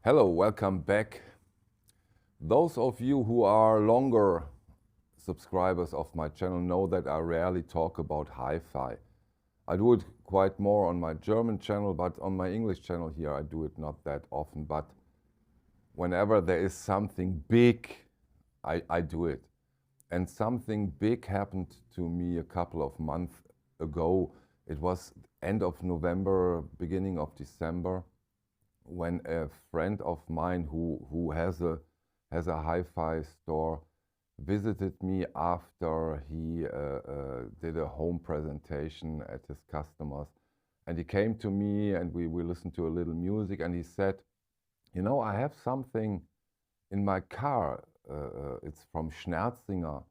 Hello, welcome back. Those of you who are longer subscribers of my channel know that I rarely talk about hi-fi. I do it quite more on my German channel, but on my English channel here I do it not that often. But whenever there is something big, I do it. And something big happened to me a couple of months ago. It was end of November, beginning of December, when a friend of mine who has a hi-fi store visited me after he did a home presentation at his customers. And he came to me and we listened to a little music, and he said, you know, I have something in my car. It's from Schnerzinger.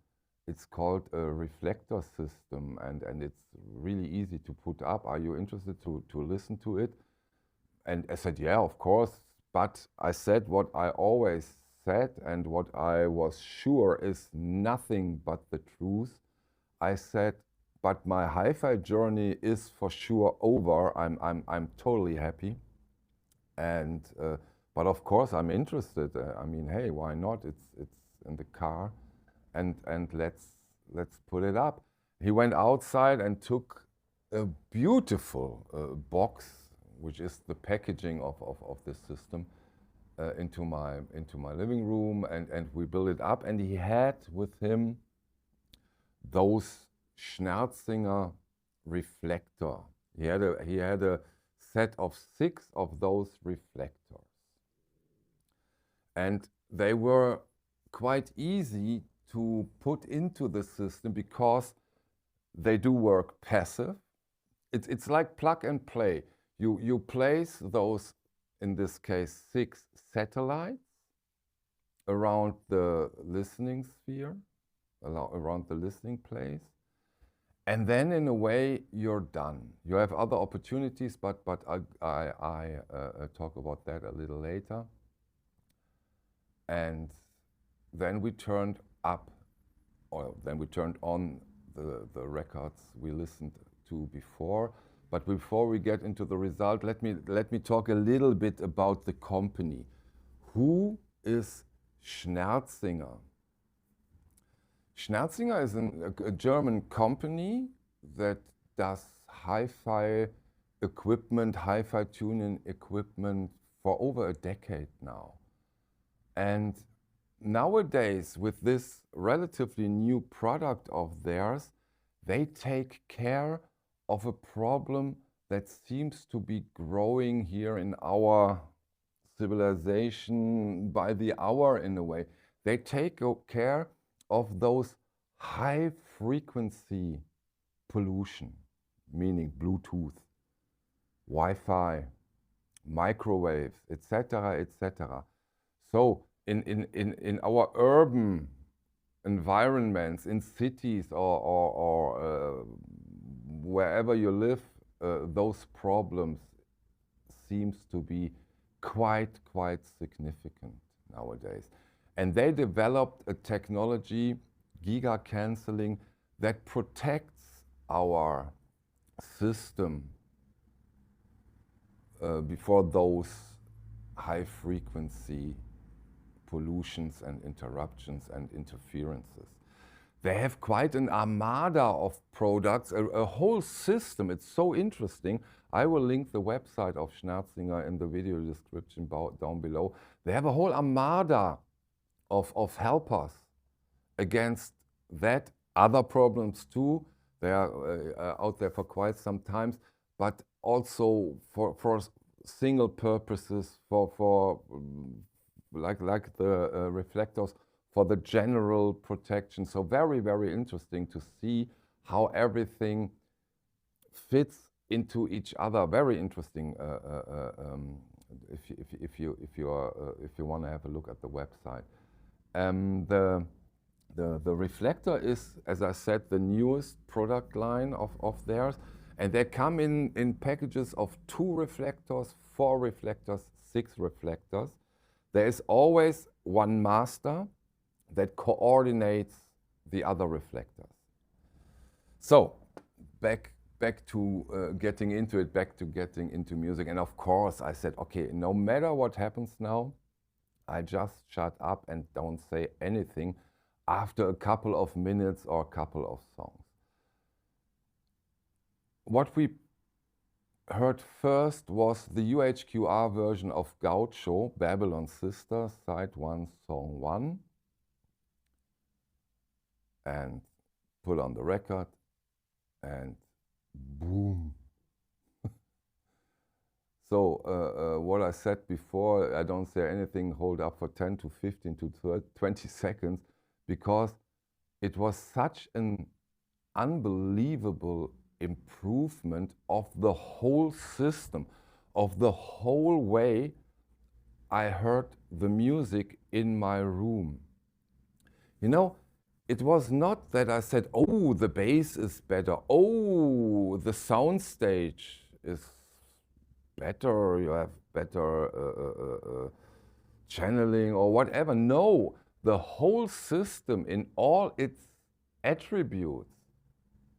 It's called a reflector system, and it's really easy to put up. Are you interested to listen to it? And I said, yeah, of course. But I said what I always said and what I was sure is nothing but the truth. I said, but my hi-fi journey is for sure over. I'm totally happy. And but of course I'm interested. I mean, hey, why not? It's in the car, and let's put it up. He went outside and took a beautiful box, which is the packaging of this system, into my living room, and we built it up. And he had with him those Schnerzinger reflector. He had a set of 6 of those reflectors, and they were quite easy to put into the system because they do work passive. It's like plug and play. You place those, in this case, 6 satellites around the listening sphere, around the listening place, and then in a way you're done. You have other opportunities, but I talk about that a little later. And then we turned up, or then we turned on the records we listened to before. But before we get into the result, let me talk a little bit about the company. Who is Schnerzinger? Schnerzinger is a German company that does hi-fi equipment, hi-fi tuning equipment for over a decade now. And nowadays, with this relatively new product of theirs, they take care of a problem that seems to be growing here in our civilization by the hour in a way. They take care of those high frequency pollution, meaning Bluetooth, Wi-Fi, microwaves, etc., etc. So in our urban environments, in cities or wherever you live, those problems seems to be quite significant nowadays. And they developed a technology, giga cancelling, that protects our system before those high frequency pollutions and interruptions and interferences. They have quite an armada of products, a whole system. It's so interesting. I will link the website of Schnerzinger in the video description down below. They have a whole armada of helpers against that, other problems too. They are out there for quite some time, but also for single purposes, for like the reflectors, for the general protection. So very interesting to see how everything fits into each other. Very interesting if you want to have a look at the website. The reflector is, as I said, the newest product line of theirs, and they come in packages of 2 reflectors, 4 reflectors, 6 reflectors. There is always one master that coordinates the other reflectors. So back back to getting into it, back to getting into music. And of course, I said, okay, no matter what happens now, I just shut up and don't say anything after a couple of minutes or a couple of songs. What we heard first was the UHQR version of Gaucho, Babylon Sisters, side 1, song 1. And put on the record, and boom. So what I said before, I don't say anything, hold up for 10 to 15 to 20 seconds, because it was such an unbelievable improvement of the whole system, of the whole way I heard the music in my room. You know, it was not that I said, oh, the bass is better, oh, the sound stage is better, you have better channeling or whatever. No, the whole system in all its attributes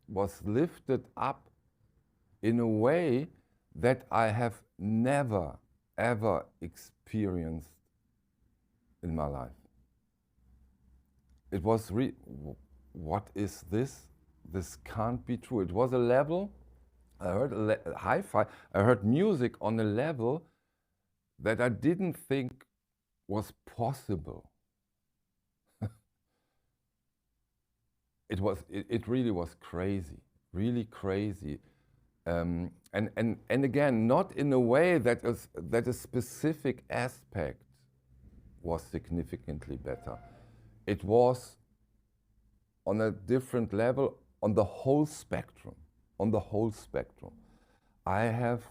was lifted up in a way that I have never, ever experienced in my life. It was what is this? This can't be true. It was a level, I heard hi-fi, I heard music on a level that I didn't think was possible. It really was crazy, really crazy. And again, not in a way that a specific aspect was significantly better. It was on a different level, on the whole spectrum, on the whole spectrum. I have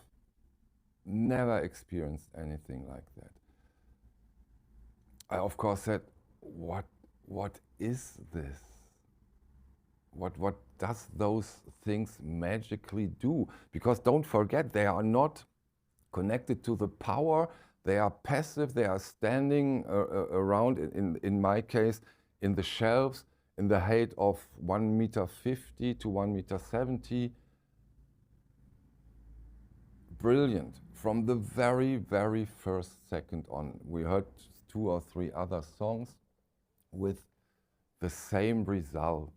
never experienced anything like that. I of course said, what is this? What does those things magically do? Because don't forget, they are not connected to the power. They are passive. They are standing around, in my case, in the shelves, in the height of 1.50 meters to 1.70 meters. Brilliant. From the very, very first second on. We heard 2 or 3 other songs with the same result.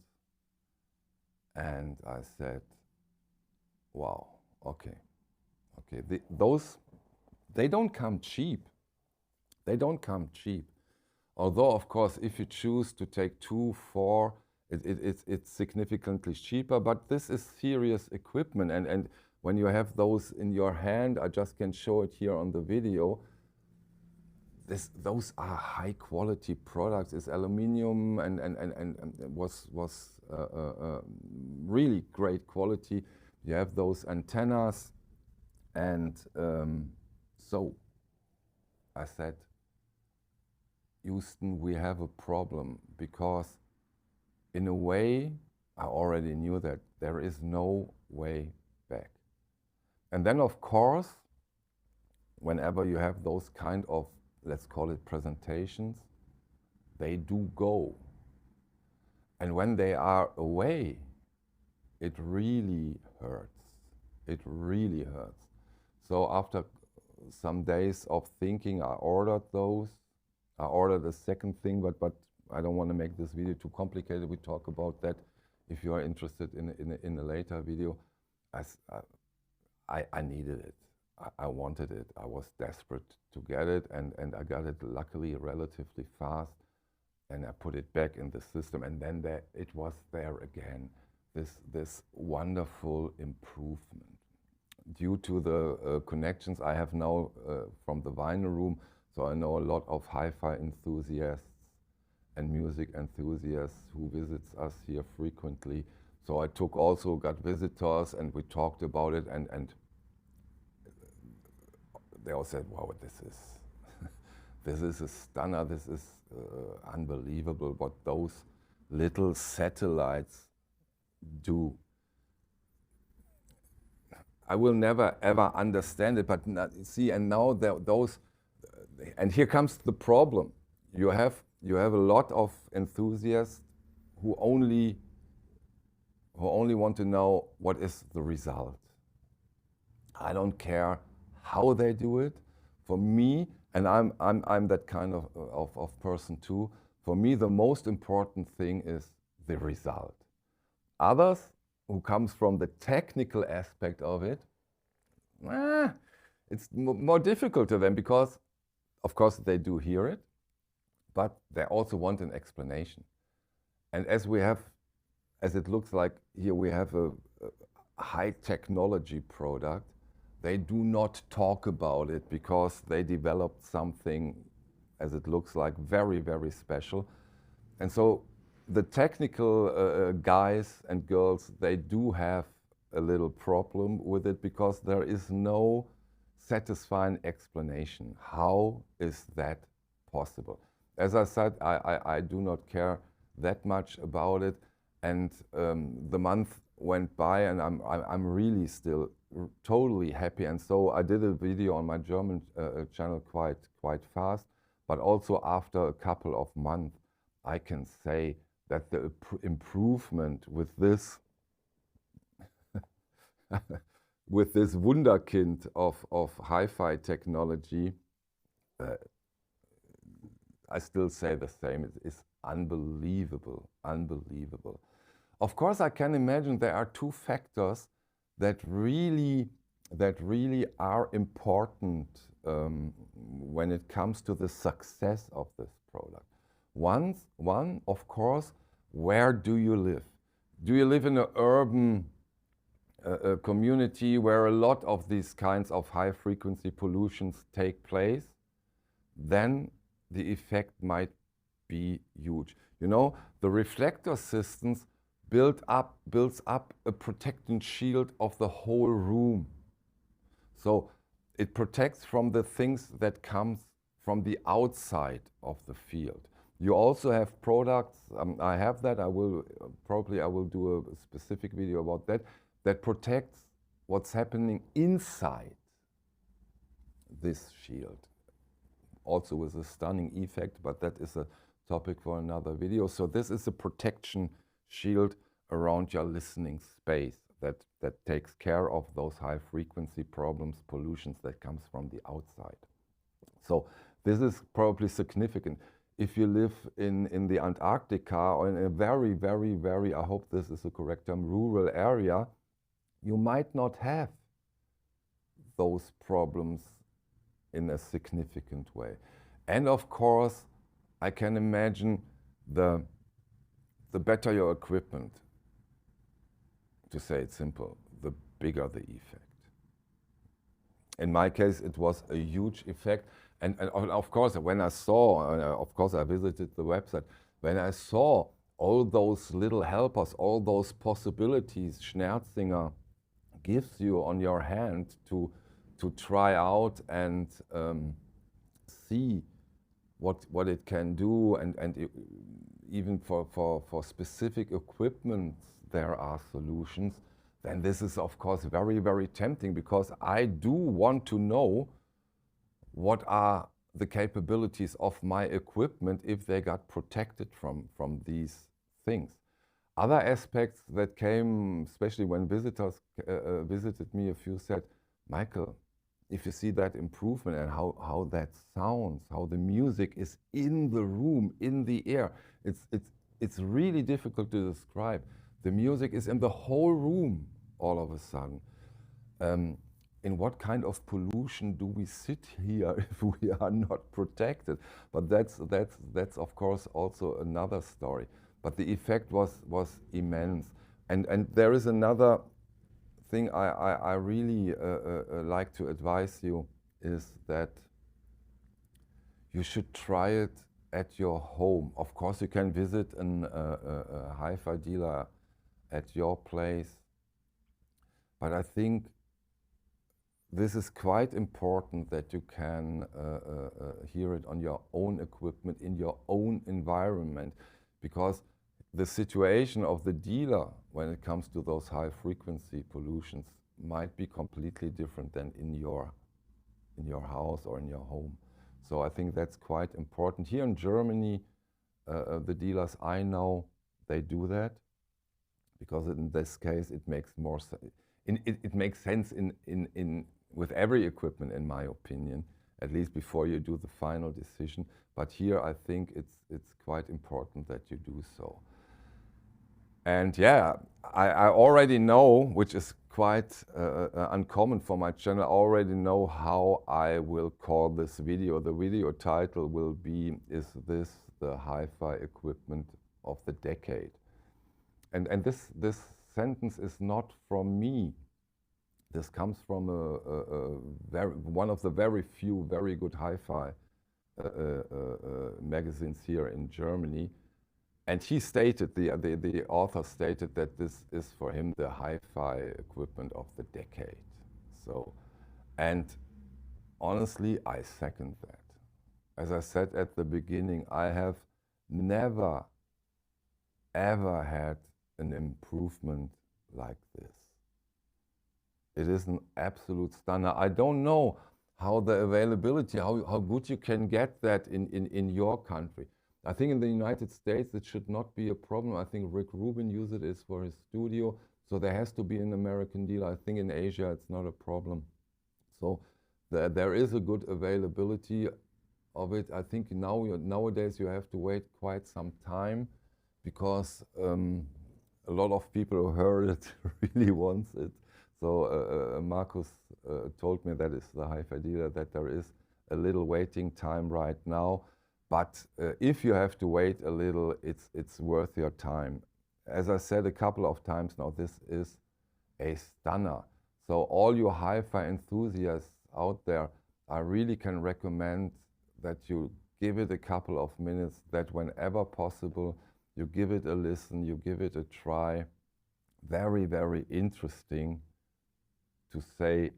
And I said, wow, okay. They don't come cheap. They don't come cheap. Although, of course, if you choose to take 2, 4, it's significantly cheaper, but this is serious equipment. And when you have those in your hand, I just can show it here on the video, those are high quality products. It's aluminium and was really great quality. You have those antennas, and so I said, Houston, we have a problem, because in a way, I already knew that there is no way back. And then of course, whenever you have those kind of, let's call it presentations, they do go. And when they are away, it really hurts. It really hurts. So after some days of thinking, I ordered those. I ordered a second thing, but I don't want to make this video too complicated. We talk about that if you are interested in a later video. I needed it. I wanted it. I was desperate to get it, and I got it luckily relatively fast, and I put it back in the system, and then it was there again, this wonderful improvement. Due to the connections I have now from the vinyl room, so I know a lot of hi-fi enthusiasts and music enthusiasts who visits us here frequently. So I got visitors, and we talked about it, and they all said, wow, this is a stunner, this is unbelievable what those little satellites do. I will never ever understand it, but see, and now and here comes the problem. You have a lot of enthusiasts who only who only want to know what is the result. I don't care how they do it. For me, and I'm that kind of person too, for me the most important thing is the result. Others who comes from the technical aspect of it, it's more difficult to them because, of course, they do hear it, but they also want an explanation. And as it looks like here we have a high technology product, they do not talk about it because they developed something, as it looks like, very, very special. And so the technical guys and girls, they do have a little problem with it because there is no satisfying explanation. How is that possible? As I said, I do not care that much about it. And the month went by and I'm really still totally happy. And so I did a video on my German channel quite fast, but also after a couple of months, I can say that the improvement with this with this wunderkind of hi-fi technology, I still say the same. It is unbelievable, unbelievable. Of course, I can imagine there are two factors that really are important when it comes to the success of this product. One, of course, where do you live? Do you live in an urban community where a lot of these kinds of high-frequency pollutions take place? Then the effect might be huge. You know, the reflector systems builds up a protecting shield of the whole room. So it protects from the things that comes from the outside of the field. You also have products, I have that, I will do a specific video about that, that protects what's happening inside this shield. Also with a stunning effect, but that is a topic for another video. So this is a protection shield around your listening space that takes care of those high frequency problems, pollutions that comes from the outside. So this is probably significant. If you live in the Antarctica or in a very, very, very, I hope this is the correct term, rural area, you might not have those problems in a significant way. And of course, I can imagine the better your equipment, to say it simple, the bigger the effect. In my case, it was a huge effect. And of course, when I saw, of course, I visited the website, when I saw all those little helpers, all those possibilities Schnerzinger gives you on your hand to try out and see what it can do, and even for specific equipment there are solutions, then this is of course very, very tempting, because I do want to know what are the capabilities of my equipment if they got protected from these things. Other aspects that came, especially when visitors visited me, a few said, Michael, if you see that improvement and how that sounds, how the music is in the room, in the air, it's really difficult to describe. The music is in the whole room all of a sudden. In what kind of pollution do we sit here if we are not protected? But that's of course also another story. But the effect was immense. And there is another thing I really like to advise you, is that you should try it at your home. Of course, you can visit a hi-fi dealer at your place, but I think this is quite important that you can hear it on your own equipment, in your own environment, because the situation of the dealer when it comes to those high frequency pollutions might be completely different than in your house or in your home. So I think that's quite important. Here in Germany, the dealers I know, they do that, because in this case it makes more it makes sense in with every equipment, in my opinion, at least before you do the final decision. But here I think it's quite important that you do so. And yeah, I already know, which is quite uncommon for my channel, I already know how I will call this video. The video title will be, Is This the Hi-Fi Equipment of the Decade? And this sentence is not from me. This comes from one of the very few very good hi-fi magazines here in Germany. And he stated, the author stated that this is for him the hi-fi equipment of the decade. So, and honestly, I second that. As I said at the beginning, I have never, ever had an improvement like this. It is an absolute stunner. I don't know how the availability, how good you can get that in your country. I think in the United States it should not be a problem. I think Rick Rubin uses it for his studio, so there has to be an American deal. I think in Asia it's not a problem. So there is a good availability of it. I think nowadays you have to wait quite some time, because a lot of people who heard it really wants it. So Markus told me, that is the hi-fi dealer, that there is a little waiting time right now. But if you have to wait a little, it's worth your time. As I said a couple of times now, this is a stunner. So all you hi-fi enthusiasts out there, I really can recommend that you give it a couple of minutes, that whenever possible, you give it a listen, you give it a try. Very, very interesting, to say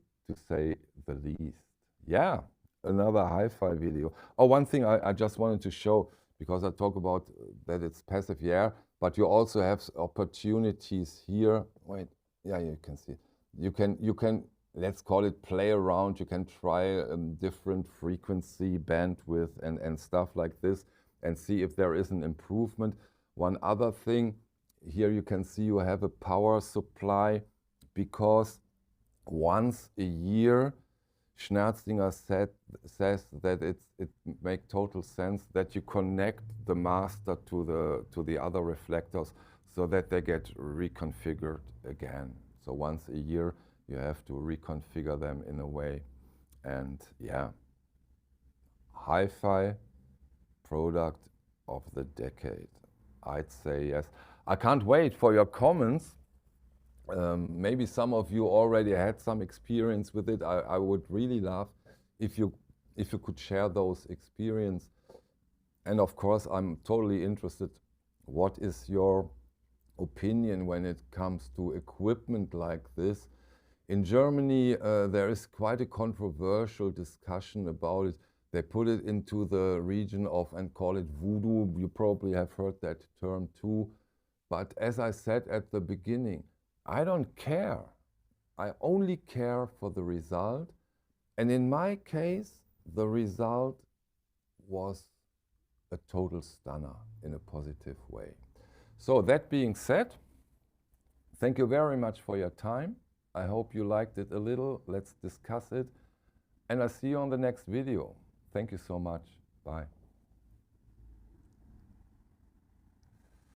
the least. Yeah, another hi-fi video. Oh, one thing I just wanted to show, because I talk about that it's passive, yeah, but you also have opportunities here. Wait, yeah, you can see. You can, let's call it, play around. You can try different frequency, bandwidth, and stuff like this, and see if there is an improvement. One other thing, here you can see you have a power supply, because once a year, Schnerzinger says that it makes total sense that you connect the master to the other reflectors, so that they get reconfigured again. So once a year you have to reconfigure them in a way. And yeah, hi-fi product of the decade, I'd say yes. I can't wait for your comments. Maybe some of you already had some experience with it. I would really love if you could share those experiences. And of course, I'm totally interested, what is your opinion when it comes to equipment like this? In Germany, there is quite a controversial discussion about it. They put it into the region of, and call it voodoo. You probably have heard that term too. But as I said at the beginning, I don't care. I only care for the result. And in my case, the result was a total stunner in a positive way. So that being said, thank you very much for your time. I hope you liked it a little. Let's discuss it. And I'll see you on the next video. Thank you so much. Bye.